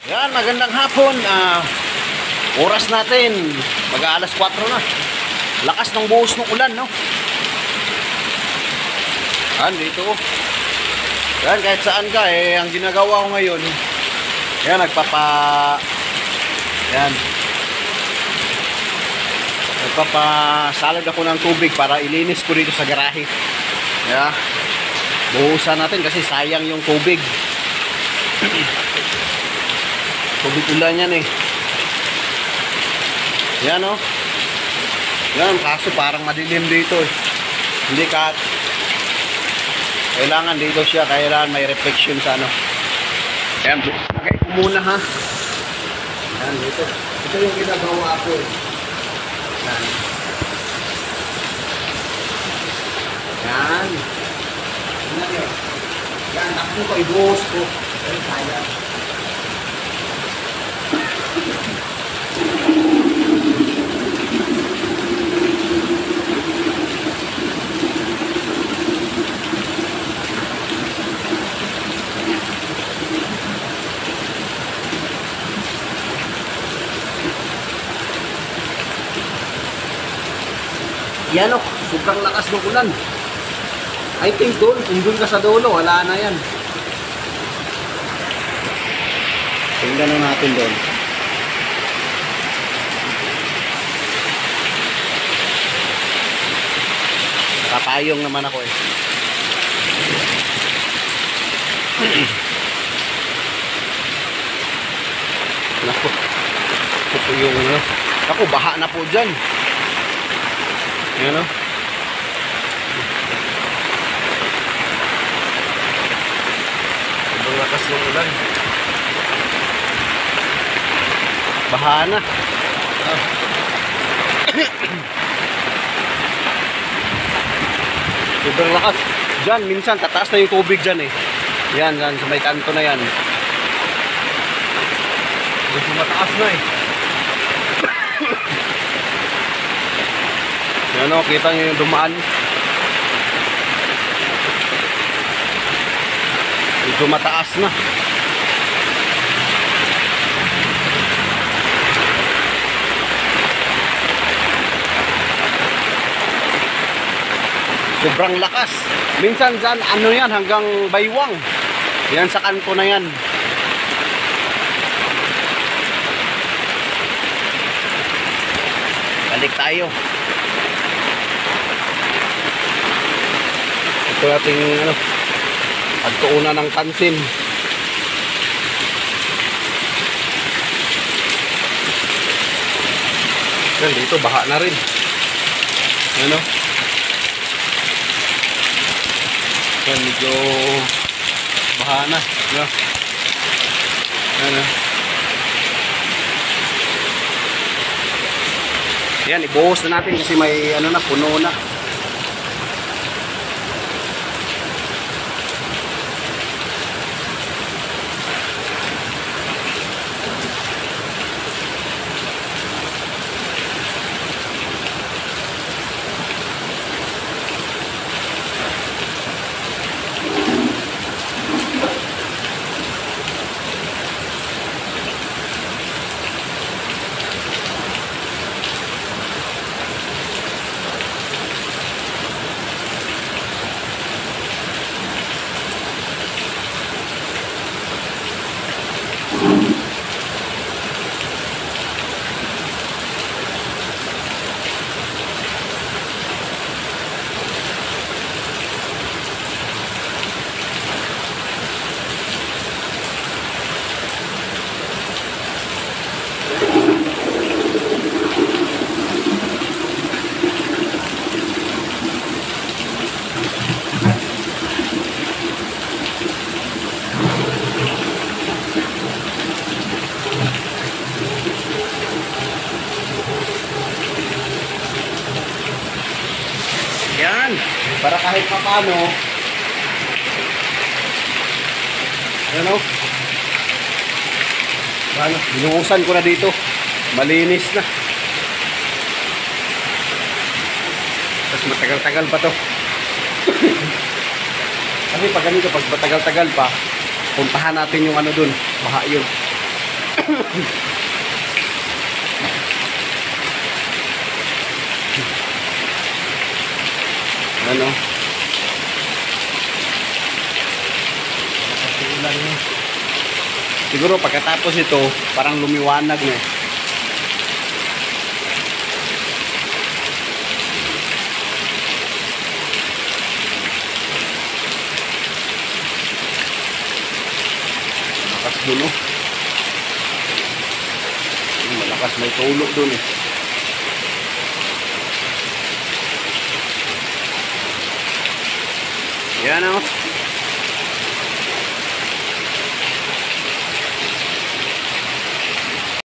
Yan, magandang hapon. Oras natin, mag-aalas 4 na. Lakas ng buhos ng ulan, no? Yan, dito. Yan, kahit saan ka, ang ginagawa ko ngayon, yan, yan. Nagpapasalad ako ng tubig para ilinis ko dito sa garahe. Yan. Buhusan natin kasi sayang yung tubig. Tubig ulan yan eh. Yan o. Yan, kaso parang madilim dito eh. Hindi ka kailangan dito siya, kailangan may reflection sa ano. Yan, lagay ko muna ha. Yan, dito. Ito yung ginagawa ko eh. Yan. Yan. Yan eh. Yan, ako ko, ibuhos ko. Yan, kaya. Yan o, sobrang lakas ng ulan. I think doon, kung doon ka sa dulo, wala na yan. Tingnan na natin doon. Nakapayong naman ako eh. Naku, ito yung ano. Naku, baha na po dyan. Yan o. Sobrang lakas ng ulan. Baha na. Sobrang lakas. Diyan, minsan tataas na yung tubig dyan eh. Yan, yan, sa may kanto na yan. Medyo mataas na eh. Yan o, kita nyo yung dumaan. Medyo mataas na. Sobrang lakas. Minsan dyan, ano yan, hanggang baywang. Yan sa kanto na yan. Balik tayo. Ito nating ano, pagtuunan ng tansin. Yan, dito baha na rin. Ano? Yan, medyo baha na. Ano? Ano? Yan, ibuhos na natin kasi may ano na, puno na. Yan, para kahit pa paano, ano, binuhusan ko na dito, malinis na. Tapos matagal-tagal pa to. Kasi pag ganito, pag matagal-tagal pa, puntahan natin yung ano dun, baha yun. Ano? Siguro pagkatapos ito, parang lumiwanag na. Malakas dun, oh. Malakas, may tulog dun, eh. Yan, oh.